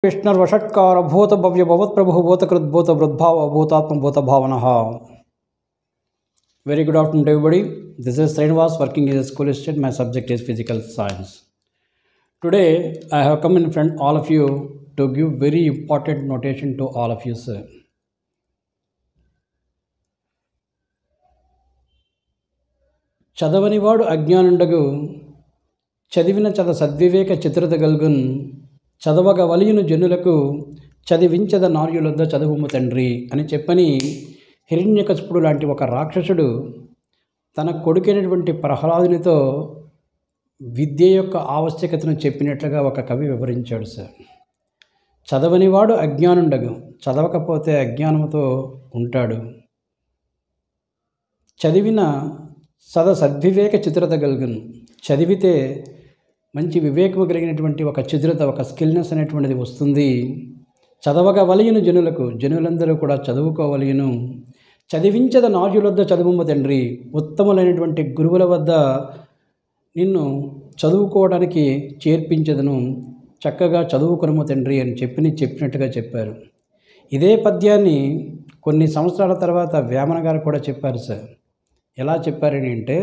विष्णुर्वषट्कार भूत भव्य भवत प्रभु भूतकृत भूत वृद्भाव भूतात्म भूत भावनः. Very good afternoon to everybody. This is Srinivas working as a school student. My subject is physical science. Today I have come in front all of you to give very important notation to all of you, sir. చదవనివాడు అజ్ఞానుండగు చదివిన చద సద్వివేక చిత్రత గల్గున్ చదవగ వలియును జనులకు చదివించద నార్యులొద్ద చదువుము తండ్రి అని చెప్పని హిరణ్యకశిపుడు లాంటి ఒక రాక్షసుడు తన కొడుకైనటువంటి ప్రహ్లాదునితో విద్య యొక్క ఆవశ్యకతను చెప్పినట్లుగా ఒక కవి వివరించాడు సార్. చదవనివాడు అజ్ఞానుండగు, చదవకపోతే అజ్ఞానముతో ఉంటాడు. చదివిన సద్వివేక చిత్రత గలుగును, చదివితే మంచి వివేకము కలిగినటువంటి ఒక చిత్రత, ఒక స్కిల్నెస్ అనేటువంటిది వస్తుంది. చదవగా వలయును జనులకు, జనులందరూ కూడా చదువుకోవలయును. చదివించద నార్యులొద్ద చదువుము తండ్రి, ఉత్తములైనటువంటి గురువుల వద్ద నిన్ను చదువుకోవడానికి చేర్పించదను, చక్కగా చదువుకొనము తండ్రి అని చెప్పినట్టుగా చెప్పారు. ఇదే పద్యాన్ని కొన్ని సంవత్సరాల తర్వాత వేమన గారు కూడా చెప్పారు సార్. ఎలా చెప్పారని అంటే,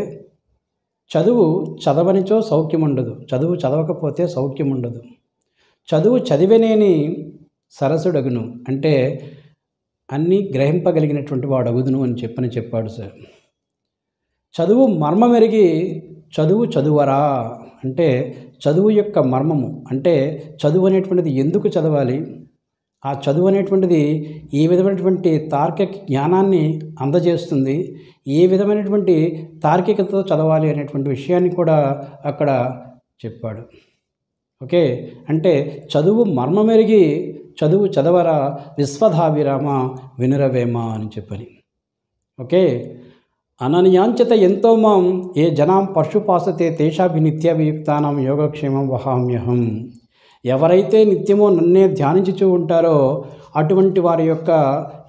చదువు చదవనిచో సౌఖ్యం ఉండదు, చదువు చదవకపోతే సౌఖ్యం ఉండదు. చదువు చదివనేని సరసుడగును, అంటే అన్నీ గ్రహింపగలిగినటువంటి వాడు అగుదును అని చెప్పాడు సార్. చదువు మర్మమెరిగి చదువు చదువరా, అంటే చదువు యొక్క మర్మము, అంటే చదువు అనేటువంటిది ఎందుకు చదవాలి, ఆ చదువు అనేటువంటిది ఏ విధమైనటువంటి తార్కిక జ్ఞానాన్ని అందజేస్తుంది, ఏ విధమైనటువంటి తార్కికతతో చదవాలి అనేటువంటి విషయాన్ని కూడా అక్కడ చెప్పాడు. ఓకే, అంటే చదువు మర్మమెరిగి చదువు చదవరా విశ్వధాభిరామ వినురవేమ అని చెప్పని. ఓకే, అనన్యాంచత ఎంతో మాం ఏ జనాం పశుపాసతే తేషాభినిత్యాభియుక్తానాం యోగక్షేమం వహామ్యహం. ఎవరైతే నిత్యమో నన్నే ధ్యానించుచూ ఉంటారో అటువంటి వారి యొక్క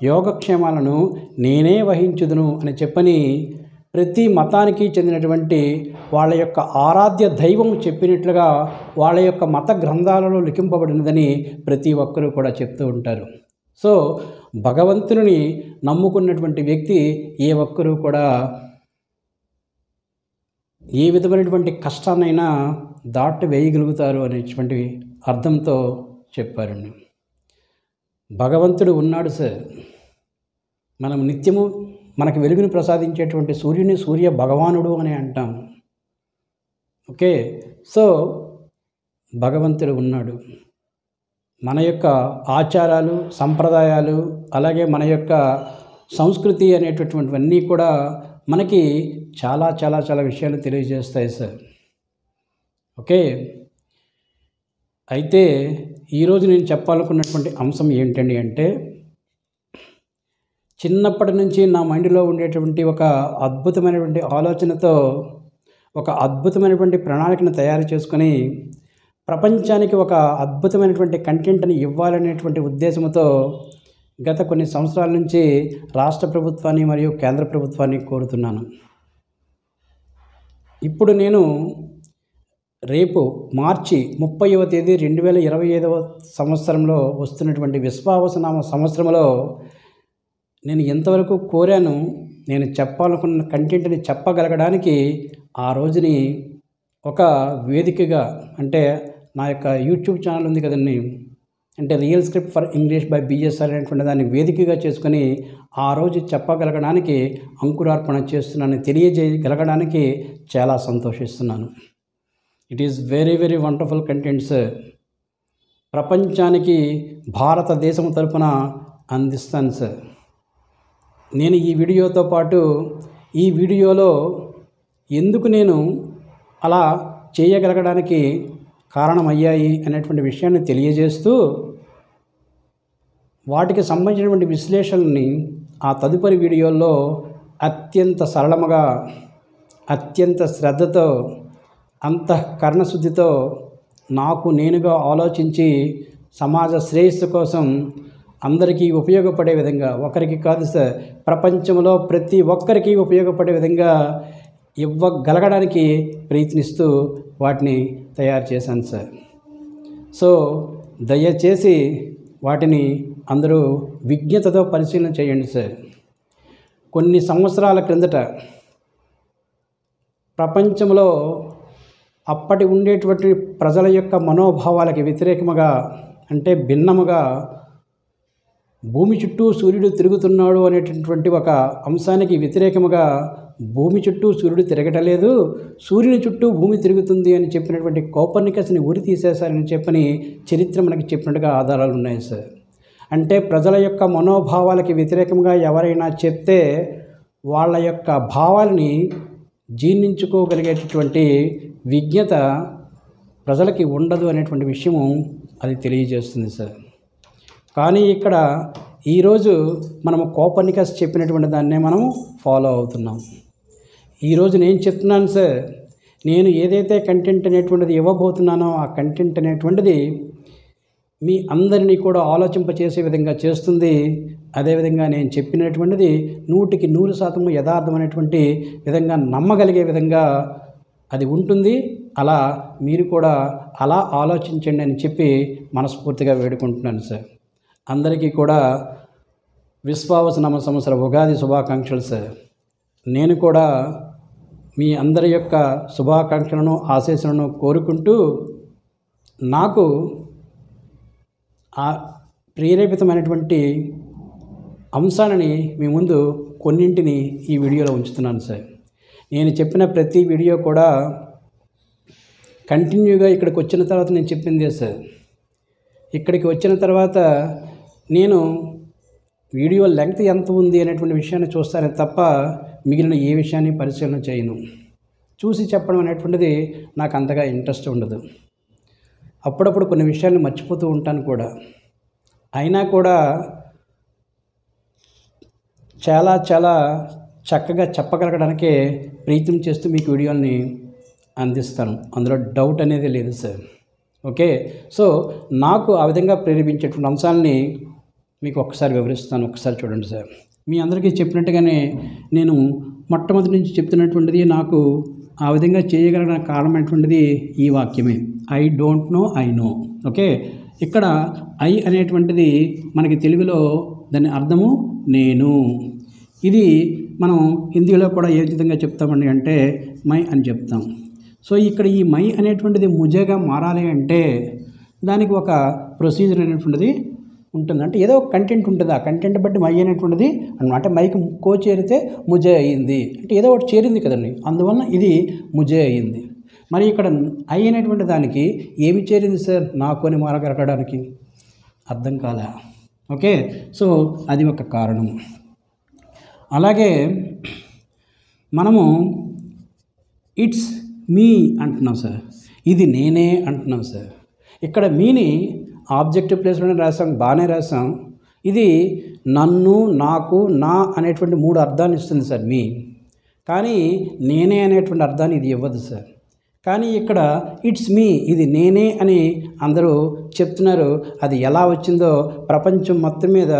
యోగక్షేమాలను నేనే వహించుదును అని చెప్పని ప్రతి మతానికి చెందినటువంటి వాళ్ళ యొక్క ఆరాధ్య దైవం చెప్పినట్లుగా వాళ్ళ యొక్క మత గ్రంథాలలో లిఖింపబడినదని ప్రతి ఒక్కరూ కూడా చెప్తూ ఉంటారు. సో భగవంతుని నమ్ముకున్నటువంటి వ్యక్తి ఏ ఒక్కరూ కూడా ఏ విధమైనటువంటి కష్టాన్నైనా దాటి వేయగలుగుతారు అనేటువంటి అర్థంతో చెప్పారండి. భగవంతుడు ఉన్నాడు సార్. మనం నిత్యము మనకు వెలుగును ప్రసాదించేటువంటి సూర్యుని సూర్య భగవానుడు అని అంటాం. ఓకే, సో భగవంతుడు ఉన్నాడు. మన యొక్క ఆచారాలు సంప్రదాయాలు అలాగే మన యొక్క సంస్కృతి అనేటటువంటివన్నీ కూడా మనకి చాలా చాలా చాలా విషయాలు తెలియజేస్తాయి సార్. ఓకే, అయితే ఈరోజు నేను చెప్పాలనుకున్నటువంటి అంశం ఏంటండి అంటే, చిన్నప్పటి నుంచి నా మైండ్లో ఉండేటువంటి ఒక అద్భుతమైనటువంటి ఆలోచనతో ఒక అద్భుతమైనటువంటి ప్రణాళికను తయారు చేసుకొని ప్రపంచానికి ఒక అద్భుతమైనటువంటి కంటెంట్ని ఇవ్వాలనేటువంటి ఉద్దేశంతో గత కొన్ని సంవత్సరాల నుంచి రాష్ట్ర ప్రభుత్వాన్ని మరియు కేంద్ర ప్రభుత్వాన్ని కోరుతున్నాను. ఇప్పుడు నేను రేపు మార్చి 30వ తేదీ 2025వ సంవత్సరంలో వస్తున్నటువంటి విశ్వావసనామ సంవత్సరంలో నేను ఎంతవరకు కోరాను, నేను చెప్పాలనుకున్న కంటెంట్ని చెప్పగలగడానికి ఆ రోజుని ఒక వేదికగా, అంటే నా యొక్క యూట్యూబ్ ఛానల్ ఉంది కదండి, అంటే real script for English by BSR అనేటువంటి దాన్ని వేదికగా చేసుకొని ఆ రోజు చెప్పగలగడానికి అంకురార్పణ చేస్తున్నాను, తెలియజేయగలగడానికి చాలా సంతోషిస్తున్నాను. It is very very wonderful content sir. ప్రపంచానికి భారతదేశం తరపున అందిస్తాను సార్. నేను ఈ వీడియోతో పాటు ఈ వీడియోలో ఎందుకు నేను అలా చేయగలగడానికి కారణమయ్యాయి అనేటువంటి విషయాన్ని తెలియజేస్తూ వాటికి సంబంధించినటువంటి విశ్లేషణని ఆ తదుపరి వీడియోల్లో అత్యంత సరళముగా అత్యంత శ్రద్ధతో అంతఃకరణశుద్ధితో నాకు నేనుగా ఆలోచించి సమాజ శ్రేయస్సు కోసం అందరికీ ఉపయోగపడే విధంగా, ఒకరికి కాదు సార్, ప్రపంచంలో ప్రతి ఒక్కరికి ఉపయోగపడే విధంగా ఇవ్వగలగడానికి ప్రయత్నిస్తూ వాటిని తయారు చేశాను సార్. సో దయచేసి వాటిని అందరూ విజ్ఞతతో పరిశీలన చేయండి సార్. కొన్ని సంవత్సరాల క్రిందట ప్రపంచంలో అప్పటి ఉండేటువంటి ప్రజల యొక్క మనోభావాలకి వ్యతిరేకముగా, అంటే భిన్నముగా, భూమి చుట్టూ సూర్యుడు తిరుగుతున్నాడు అనేటటువంటి ఒక అంశానికి వ్యతిరేకముగా భూమి చుట్టూ సూర్యుడు తిరగటలేదు, సూర్యుని చుట్టూ భూమి తిరుగుతుంది అని చెప్పినటువంటి కోపర్నికస్ని ఉరి తీసేశారని చెప్పని చరిత్ర మనకి చెప్పినట్టుగా ఆధారాలు ఉన్నాయి సార్. అంటే ప్రజల యొక్క మనోభావాలకి వ్యతిరేకంగా ఎవరైనా చెప్తే వాళ్ళ యొక్క భావాలని జీర్ణించుకోగలిగేటటువంటి విజ్ఞత ప్రజలకి ఉండదు అనేటువంటి విషయము అది తెలియజేస్తుంది సార్. కానీ ఇక్కడ ఈరోజు మనము కోపర్నికస్ చెప్పినటువంటి దాన్నే మనము ఫాలో అవుతున్నాం. ఈరోజు నేను చెప్తున్నాను సార్, నేను ఏదైతే కంటెంట్ అనేటువంటిది ఇవ్వబోతున్నానో ఆ కంటెంట్ అనేటువంటిది మీ అందరినీ కూడా ఆలోచింపచేసే విధంగా చేస్తుంది. అదేవిధంగా నేను చెప్పినటువంటిది 100% యథార్థమైనటువంటి విధంగా నమ్మగలిగే విధంగా అది ఉంటుంది. అలా మీరు కూడా అలా ఆలోచించండి అని చెప్పి మనస్ఫూర్తిగా వేడుకుంటున్నాను సార్. అందరికీ కూడా విశ్వావసనామ సంవత్సర ఉగాది శుభాకాంక్షలు సార్. నేను కూడా మీ అందరి యొక్క శుభాకాంక్షలను ఆశీస్సులను కోరుకుంటూ నాకు ఆ ప్రేరేపితమైనటువంటి అంశాలని మీ ముందు కొన్నింటిని ఈ వీడియోలో ఉంచుతున్నాను సార్. నేను చెప్పిన ప్రతి వీడియో కూడా కంటిన్యూగా ఇక్కడికి వచ్చిన తర్వాత నేను చెప్పిందే సార్. ఇక్కడికి వచ్చిన తర్వాత నేను వీడియో లెంగ్త్ ఎంత ఉంది అనేటువంటి విషయాన్ని చూస్తానే తప్ప మిగిలిన ఏ విషయాన్ని పరిశీలన చేయను. చూసి చెప్పడం అనేటువంటిది నాకు అంతగా ఇంట్రెస్ట్ ఉండదు. అప్పుడప్పుడు కొన్ని విషయాన్ని మర్చిపోతూ ఉంటాను కూడా. అయినా కూడా చాలా చాలా చక్కగా చెప్పగలగడానికే ప్రయత్నం చేస్తూ మీకు వీడియోని అందిస్తాను. అందులో డౌట్ అనేది లేదు సార్. ఓకే, సో నాకు ఆ విధంగా ప్రేరేపించేటువంటి అంశాలని మీకు ఒక్కసారి వివరిస్తాను. ఒక్కసారి చూడండి సార్. మీ అందరికీ చెప్పినట్టుగానే నేను మొట్టమొదటి నుంచి చెప్తున్నటువంటిది నాకు ఆ విధంగా చేయగలిగిన కారణమైనటువంటిది ఈ వాక్యమే, I don't know I know. Okay, ఇక్కడ ఐ అనేటువంటిది మనకి తెలుగులో దాని అర్థము నేను. ఇది మనం హిందీలో కూడా ఏ విధంగా చెప్తామండి అంటే మై అని చెప్తాం. సో ఇక్కడ ఈ మై అనేటువంటిది ముజేగా మారాలి అంటే దానికి ఒక ప్రొసీజర్ అనేటువంటిది ఉంటుంది. అంటే ఏదో ఒక కంటెంట్ ఉంటుంది, ఆ కంటెంట్ బట్టి మై అనేటువంటిది అన్నమాట. మైకి కో చేరితే ముజే అయ్యింది అంటే ఏదో ఒకటి చేరింది కదండి, అందువలన ఇది ముజే అయ్యింది. మరి ఇక్కడ ఐ అనేటువంటి దానికి ఏమి చేరింది సార్ నాకు అని మారగలగడానికి అర్థం కాలే. ఓకే, సో అది ఒక కారణం. అలాగే మనము ఇట్స్ మీ అంటున్నాం సార్, ఇది నేనే అంటున్నాం సార్. ఇక్కడ మీని ఆబ్జెక్టివ్ ప్లేస్లోనే రాసాం, బాగానే రాసాం. ఇది నన్ను, నాకు, నా అనేటువంటి 3 అర్థాన్ని ఇస్తుంది సార్ మీ. కానీ నేనే అనేటువంటి అర్థాన్ని ఇది ఇవ్వదు సార్. కానీ ఇక్కడ ఇట్స్ మీ, ఇది నేనే అని అందరూ చెప్తున్నారు. అది ఎలా వచ్చిందో ప్రపంచం మొత్తం మీద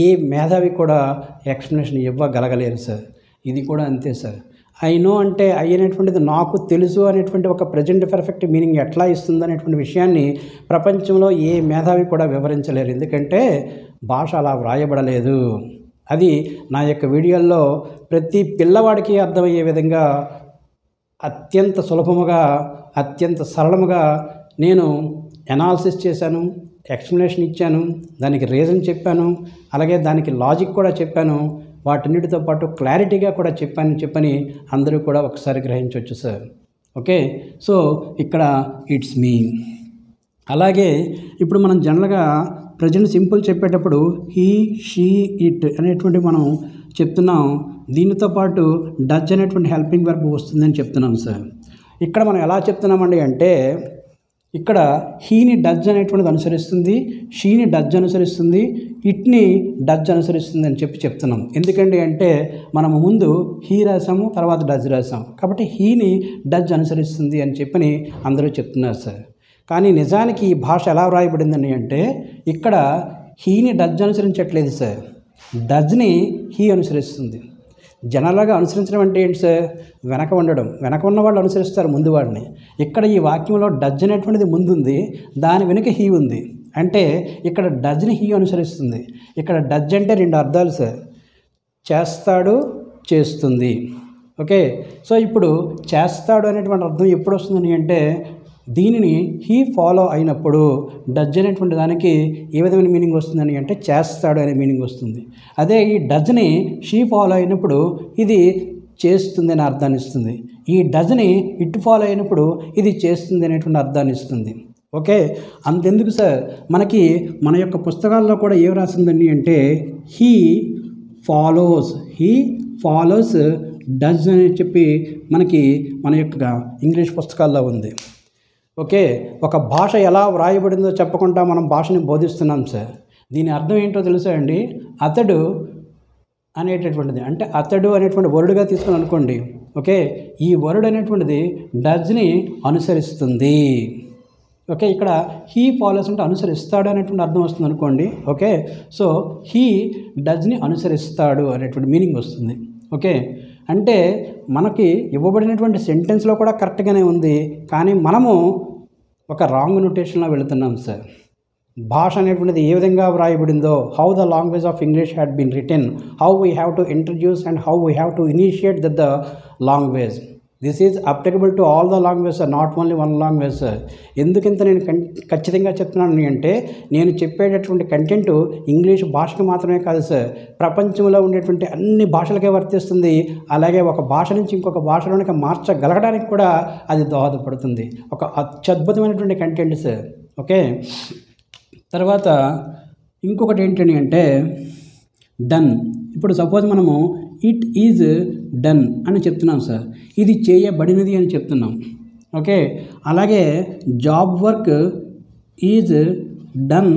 ఏ మేధావి కూడా ఎక్స్ప్లెనేషన్ ఇవ్వగలగలేరు సార్. ఇది కూడా అంతే సార్. ఐ నో అంటే ఐ అనేటువంటిది నాకు తెలుసు అనేటువంటి ఒక ప్రజెంట్ పర్ఫెక్ట్ మీనింగ్ ఎట్లా ఇస్తుంది అనేటువంటి విషయాన్ని ప్రపంచంలో ఏ మేధావి కూడా వివరించలేరు. ఎందుకంటే భాష అలా వ్రాయబడలేదు. అది నా యొక్క వీడియోల్లో ప్రతి పిల్లవాడికి అర్థమయ్యే విధంగా అత్యంత సులభముగా, అత్యంత సరళముగా నేను ఎనాలిసిస్ చేశాను, ఎక్స్ప్లెనేషన్ ఇచ్చాను, దానికి రీజన్ చెప్పాను, అలాగే దానికి లాజిక్ కూడా చెప్పాను, వాటన్నిటితో పాటు క్లారిటీగా కూడా చెప్పని అందరూ కూడా ఒకసారి గ్రహించవచ్చు సార్. ఓకే, సో ఇక్కడ ఇట్స్ మీ. అలాగే ఇప్పుడు మనం జనరల్గా ప్రజెంట్ సింపుల్ చెప్పేటప్పుడు హీ, షీ, ఇట్ అనేటువంటి మనం చెప్తున్నాం. దీనితో పాటు డజ్ అనేటువంటి హెల్పింగ్ వర్బ్ వస్తుందని చెప్తున్నాం సార్. ఇక్కడ మనం ఎలా చెప్తున్నామండి అంటే ఇక్కడ హీని డజ్ అనేటువంటిది అనుసరిస్తుంది, షీని డజ్ అనుసరిస్తుంది, ఇట్ని డజ్ అనుసరిస్తుంది అని చెప్తున్నాం. ఎందుకండి అంటే మనము ముందు హీ రాసాము, తర్వాత డజ్ రాసాం, కాబట్టి హీని డజ్ అనుసరిస్తుంది అని చెప్పని అందరూ చెప్తున్నారు సార్. కానీ నిజానికి ఈ భాష ఎలా వ్రాయబడిందని అంటే ఇక్కడ హీని డజ్ అనుసరించట్లేదు సార్, డజ్ని హీ అనుసరిస్తుంది. జనరల్గా అనుసరించడం అంటే ఏంటి సార్? వెనక ఉండడం. వెనక ఉన్న వాళ్ళు అనుసరిస్తారు ముందు వాడిని. ఇక్కడ ఈ వాక్యంలో డజ్ అనేటువంటిది ముందుంది, దాని వెనుక హీ ఉంది. అంటే ఇక్కడ డజ్ని హీ అనుసరిస్తుంది. ఇక్కడ డజ్ అంటే రెండు అర్థాలు సార్, చేస్తాడు, చేస్తుంది. ఓకే, సో ఇప్పుడు చేస్తాడు అనేటువంటి అర్థం ఎప్పుడు వస్తుందని అంటే దీనిని హీ ఫాలో అయినప్పుడు డజ్ అనేటువంటి దానికి ఏ విధమైన మీనింగ్ వస్తుందని అంటే చేస్తాడు అనే మీనింగ్ వస్తుంది. అదే ఈ డజ్ని షీ ఫాలో అయినప్పుడు ఇది చేస్తుంది అనే అర్థాన్ని ఇస్తుంది. ఈ డజ్ని ఇట్ ఫాలో అయినప్పుడు ఇది చేస్తుంది అనేటువంటి అర్థాన్ని ఇస్తుంది. ఓకే, అంతెందుకు సార్, మనకి మన యొక్క పుస్తకాల్లో కూడా ఏం రాసిందండి అంటే హీ ఫాలోస్ డజ్ అని చెప్పి మనకి మన యొక్క ఇంగ్లీష్ పుస్తకాల్లో ఉంది. ఓకే, ఒక భాష ఎలా వ్రాయబడిందో చెప్పకుండా మనం భాషని బోధిస్తున్నాం సార్. దీని అర్థం ఏంటో తెలుసా అండి, అతడు అనేటటువంటిది అంటే అతడు అనేటువంటి వర్డ్గా తీసుకుని అనుకోండి. ఓకే, ఈ వర్డ్ అనేటువంటిది డజ్ని అనుసరిస్తుంది. ఓకే, ఇక్కడ హీ ఫాలోస్ అంటే అనుసరిస్తాడు అనేటువంటి అర్థం వస్తుంది అనుకోండి. ఓకే, సో హీ డజ్ని అనుసరిస్తాడు అనేటువంటి మీనింగ్ వస్తుంది. ఓకే, అంటే మనకి ఇవ్వబడినటువంటి సెంటెన్స్లో కూడా కరెక్ట్గానే ఉంది, కానీ మనము ఒక రాంగ్ నోటేషన్లో వెళుతున్నాం సార్. భాష అనేటువంటిది ఏ విధంగా వ్రాయబడిందో, how the language of English had been written, how we have to introduce and how we have to initiate the language. This is applicable to all the language sir, not only one language sir. ఎందుకంత నేను ఖచ్చితంగా చెప్తున్నాను అంటే నేను చెప్పేటటువంటి content English భాషకు మాత్రమే కాదు సార్, ప్రపంచంలో ఉండేటువంటి అన్ని భాషలకే వర్తిస్తుంది. అలాగే ఒక భాష నుంచి ఇంకొక భాషలోనికి మార్చగలగడానికి కూడా అది దోహదపడుతుంది. ఒక అత్యద్భుతమైనటువంటి కంటెంట్ సార్. ఓకే, తర్వాత ఇంకొకటి ఏంటని అంటే డన్. ఇప్పుడు సపోజ్ మనము ఇట్ ఈజ్ డన్ అని చెప్తున్నాం సార్, ఇది చేయబడినది అని చెప్తున్నాం. ఓకే, అలాగే job work is done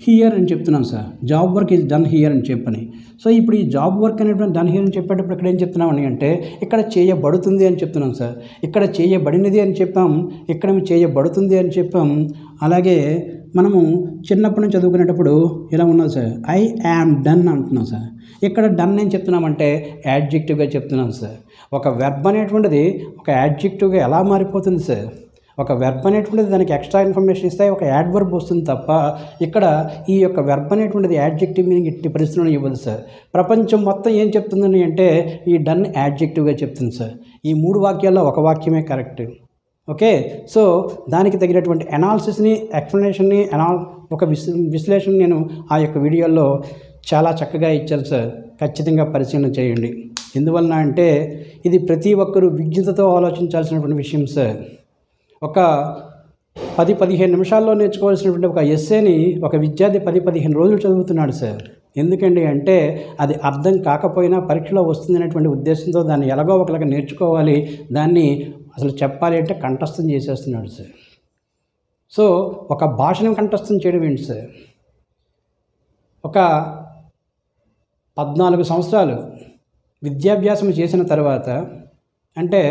here అని చెప్తున్నాం sir, job work is done here అని చెప్పని. సో ఇప్పుడు ఈ జాబ్ వర్క్ అనేటువంటి డన్ హియర్ అని చెప్పేటప్పుడు ఇక్కడ ఏం చెప్తున్నామని అంటే ఇక్కడ చేయబడుతుంది అని చెప్తున్నాం సార్, ఇక్కడ చేయబడినది అని చెప్పాం, ఇక్కడ చేయబడుతుంది అని చెప్పాం. అలాగే మనము చిన్నప్పటి నుంచి చదువుకునేటప్పుడు ఇలా ఉన్నది సార్, ఐ యామ్ డన్ అంటున్నాం సార్. ఇక్కడ డన్ ఏం చెప్తున్నామంటే యాడ్జెక్టివ్గా చెప్తున్నాం సార్. ఒక వెర్బ్ అనేటువంటిది ఒక యాడ్జెక్టివ్గా ఎలా మారిపోతుంది సార్, ఒక వెర్బ్ అనేటువంటిది దానికి ఎక్స్ట్రా ఇన్ఫర్మేషన్ ఇస్తే ఒక యాడ్వర్బ్ వస్తుంది తప్ప ఇక్కడ ఈ యొక్క వెర్బ్ అనేటువంటిది యాడ్జెక్టివ్ మీనింగ్ ఇట్టి పరిస్థితుల్లో ఇవ్వదు సార్. ప్రపంచం మొత్తం ఏం చెప్తుందని అంటే ఈ డన్ యాడ్జెక్టివ్గా చెప్తుంది సార్. ఈ 3 వాక్యాల్లో ఒక వాక్యమే కరెక్ట్. ఓకే, సో దానికి తగినటువంటి అనాలిసిస్ని, ఎక్స్ప్లెనేషన్ని, ఒక విశ్లేషణ నేను ఆ యొక్క వీడియోలో చాలా చక్కగా ఇచ్చాను సార్. ఖచ్చితంగా పరిశీలన చేయండి. ఎందువలన అంటే ఇది ప్రతి ఒక్కరూ విజ్ఞతతో ఆలోచించాల్సినటువంటి విషయం సార్. ఒక 10-15 నిమిషాల్లో నేర్చుకోవాల్సినటువంటి ఒక ఎస్సేని ఒక విద్యార్థి 10-15 రోజులు చదువుతున్నాడు సార్. ఎందుకండి అంటే అది అర్థం కాకపోయినా పరీక్షలో వస్తుంది అనేటువంటి ఉద్దేశంతో దాన్ని ఎలాగో ఒకలాగా నేర్చుకోవాలి, దాన్ని అసలు చెప్పాలి అంటే కంఠస్థం చేసేస్తున్నాడు సార్. సో ఒక భాషను కంఠస్థం చేయడం ఏంటి సార్, ఒక 14 సంవత్సరాలు విద్యాభ్యాసం చేసిన తర్వాత అంటే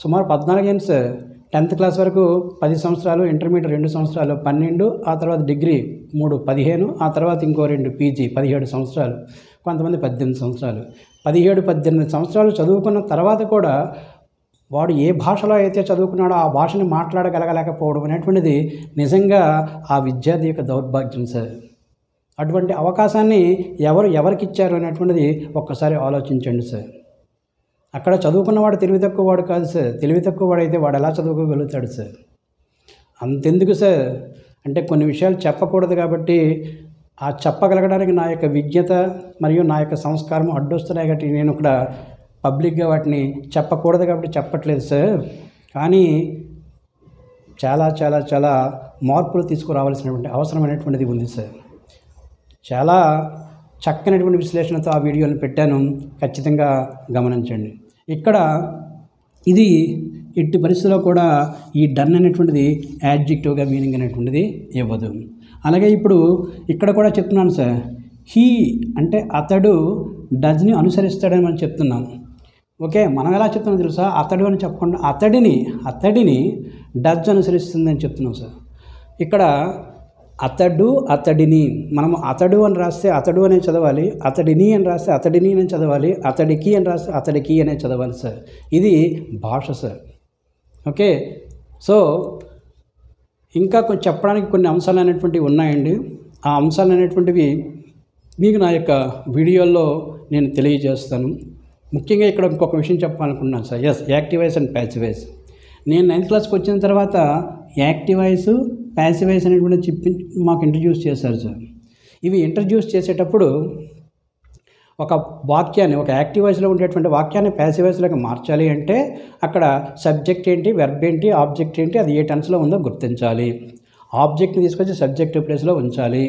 సుమారు 14 ఏంటి సార్, 10th క్లాస్ వరకు 10 సంవత్సరాలు, ఇంటర్మీడియట్ 2 సంవత్సరాలు, 12, ఆ తర్వాత డిగ్రీ 3, 15, ఆ తర్వాత ఇంకో 2 పీజీ 17 సంవత్సరాలు, కొంతమంది 18 సంవత్సరాలు. 17-18 సంవత్సరాలు చదువుకున్న తర్వాత కూడా వాడు ఏ భాషలో అయితే చదువుకున్నాడో ఆ భాషని మాట్లాడగలగలేకపోవడం అనేటువంటిది నిజంగా ఆ విద్యార్థి యొక్క దౌర్భాగ్యం సార్. అటువంటి అవకాశాన్ని ఎవరికి ఇచ్చారు అనేటువంటిది ఒక్కసారి ఆలోచించండి సార్. అక్కడ చదువుకున్నవాడు తెలివి తక్కువ వాడు కాదు సార్, తెలివి తక్కువ వాడైతే వాడు ఎలా చదువుకోగలుగుతాడు సార్. అంతెందుకు సార్ అంటే కొన్ని విషయాలు చెప్పకూడదు కాబట్టి ఆ చెప్పగలగడానికి నా యొక్క విజ్ఞత మరియు నా యొక్క సంస్కారం అడ్డొస్తున్నాయి కాబట్టి నేను ఇక్కడ పబ్లిక్గా వాటిని చెప్పకూడదు కాబట్టి చెప్పట్లేదు సార్. కానీ చాలా చాలా చాలా మార్పులు తీసుకురావాల్సినటువంటి అవసరమైనటువంటిది ఉంది సార్. చాలా చక్కనటువంటి విశ్లేషణతో ఆ వీడియోని పెట్టాను, ఖచ్చితంగా గమనించండి. ఇక్కడ ఇది ఎట్టి పరిస్థితిలో కూడా ఈ డన్ అనేటువంటిది యాడ్జెక్టివ్గా మీనింగ్ అనేటువంటిది ఇవ్వదు. అలాగే ఇప్పుడు ఇక్కడ కూడా చెప్తున్నాను సార్, హీ అంటే అతడు డజ్ని అనుసరిస్తాడని మనం చెప్తున్నాం. ఓకే, మనం ఎలా చెప్తున్నాం తెలుసా, అతడు అని చెప్పకుండా అతడిని డజ్ అనుసరిస్తుందని చెప్తున్నాం సార్. ఇక్కడ అతడు అతడిని మనము అతడు అని రాస్తే అతడు అనే చదవాలి, అతడిని అని రాస్తే అతడిని అని చదవాలి, అతడికి అని రాస్తే అతడికి అనే చదవాలి సార్. ఇది భాష సార్. ఓకే, సో ఇంకా కొంచెం చెప్పడానికి కొన్ని అంశాలు అనేటువంటివి ఉన్నాయండి. ఆ అంశాలు అనేటువంటివి మీకు నా యొక్క వీడియోల్లో నేను తెలియజేస్తాను. ముఖ్యంగా ఇక్కడ ఇంకొక విషయం చెప్పాలనుకున్నాను sir. Active voice and passive voice. నేను 9th క్లాస్కి వచ్చిన తర్వాత యాక్టివ్ వాయిస్, ప్యాసివ్ వాయిస్ అనేటువంటి మాకు ఇంట్రడ్యూస్ చేశారు సార్. ఇవి ఇంట్రడ్యూస్ చేసేటప్పుడు ఒక వాక్యాన్ని, ఒక యాక్టివ్ వాయిస్లో ఉండేటువంటి వాక్యాన్ని ప్యాసివ్ వాయిస్లోకి మార్చాలి అంటే అక్కడ సబ్జెక్ట్ ఏంటి, వెర్బ్ ఏంటి, ఆబ్జెక్ట్ ఏంటి, అది ఏ టెన్స్లో ఉందో గుర్తించాలి. ఆబ్జెక్ట్ని తీసుకొచ్చి సబ్జెక్టివ్ ప్లేస్లో ఉంచాలి.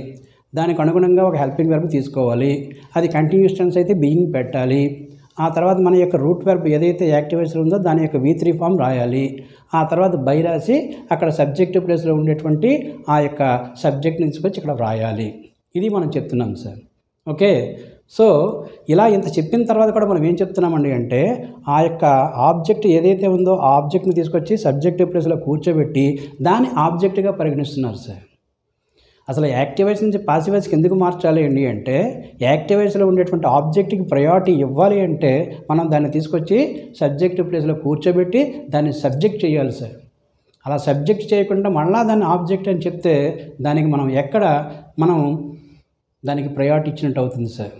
దానికి అనుగుణంగా ఒక హెల్పింగ్ వెర్బ్ తీసుకోవాలి. అది కంటిన్యూస్ టెన్స్ అయితే బీయింగ్ పెట్టాలి. ఆ తర్వాత మన యొక్క రూట్ వెర్బ్ ఏదైతే యాక్టివ్ వాయిస్లో ఉందో దాని యొక్క V3 ఫామ్ రాయాలి. ఆ తర్వాత బై రాసి అక్కడ సబ్జెక్టివ్ ప్లేస్లో ఉండేటువంటి ఆ యొక్క సబ్జెక్ట్ని తీసుకొచ్చి ఇక్కడ రాయాలి. ఇది మనం చెప్తున్నాం సార్. ఓకే. సో ఇలా ఇంత చెప్పిన తర్వాత కూడా మనం ఏం చెప్తున్నామండి అంటే ఆ యొక్క ఆబ్జెక్ట్ ఏదైతే ఉందో ఆ ఆబ్జెక్ట్ని తీసుకొచ్చి సబ్జెక్టివ్ ప్లేస్లో కూర్చోబెట్టి దాన్ని ఆబ్జెక్ట్గా పరిగణిస్తున్నారు సార్. అసలు యాక్టివ్ వాయిస్ నుంచి పాసివ్ వాయిస్కి ఎందుకు మార్చాలి అండి అంటే యాక్టివ్ వాయిస్లో ఉండేటువంటి ఆబ్జెక్ట్కి ప్రయారిటీ ఇవ్వాలి అంటే మనం దాన్ని తీసుకొచ్చి సబ్జెక్టివ్ ప్లేస్లో కూర్చోబెట్టి దాన్ని సబ్జెక్ట్ చేయాలి సార్. అలా సబ్జెక్ట్ చేయకుండా మళ్ళీ దాన్ని ఆబ్జెక్ట్ అని చెప్తే దానికి మనం దానికి ప్రయారిటీ ఇచ్చినట్టు అవుతుంది సార్.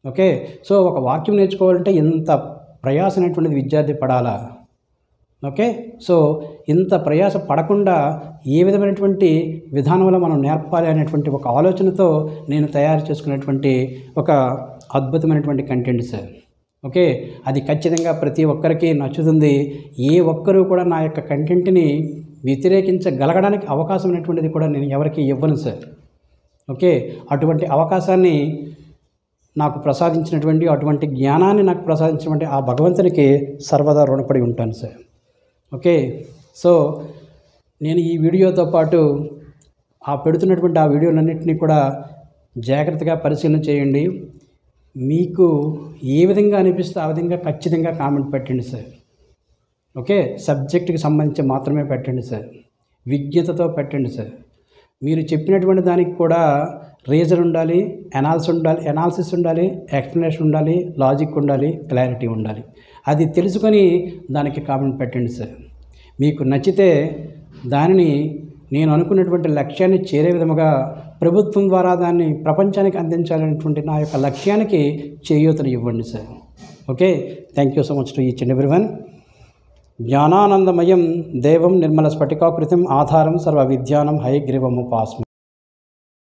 ఓకే. సో ఒక వాక్యం నేర్చుకోవాలంటే ఇంత ప్రయాస అనేటువంటిది విద్యార్థి పడాలా? ఓకే. సో ఇంత ప్రయాస పడకుండా ఏ విధమైనటువంటి విధానంలో మనం నేర్పాలి అనేటువంటి ఒక ఆలోచనతో నేను తయారు చేసుకున్నటువంటి ఒక అద్భుతమైనటువంటి కంటెంట్ సార్. ఓకే. అది ఖచ్చితంగా ప్రతి ఒక్కరికి నచ్చుతుంది. ఏ ఒక్కరూ కూడా నా యొక్క కంటెంట్ని వ్యతిరేకించగలగడానికి అవకాశం అనేటువంటిది కూడా నేను ఎవరికి ఇవ్వను సార్. ఓకే. అటువంటి అవకాశాన్ని నాకు ప్రసాదించినటువంటి, అటువంటి జ్ఞానాన్ని నాకు ప్రసాదించినటువంటి ఆ భగవంతునికి సర్వదా రుణపడి ఉంటాను సార్. ఓకే. సో నేను ఈ వీడియోతో పాటు పెడుతున్నటువంటి ఆ వీడియోలన్నింటినీ కూడా జాగ్రత్తగా పరిశీలన చేయండి. మీకు ఏ విధంగా అనిపిస్తే ఆ విధంగా ఖచ్చితంగా కామెంట్ పెట్టండి సార్. ఓకే. సబ్జెక్టుకి సంబంధించి మాత్రమే పెట్టండి సార్. విజ్ఞతతో పెట్టండి సార్. మీరు చెప్పినటువంటి దానికి కూడా రీజన్ ఉండాలి, ఎనాలిసిస్ ఉండాలి, ఎక్స్ప్లెనేషన్ ఉండాలి, లాజిక్ ఉండాలి, క్లారిటీ ఉండాలి. అది తెలుసుకొని దానికి కామెంట్ పెట్టండి సార్. మీకు నచ్చితే దానిని నేను అనుకున్నటువంటి లక్ష్యాన్ని చేరే విధముగా ప్రభుత్వం ద్వారా దాన్ని ప్రపంచానికి అందించాలనేటువంటి నా యొక్క లక్ష్యానికి చేయూతను ఇవ్వండి sir. Okay. Thank you so much to each and everyone. జ్ఞానానందమయం దేవం నిర్మల స్ఫటికాకృతిం ఆధారం సర్వ విద్యానం హయగ్రీవముపాస్మి.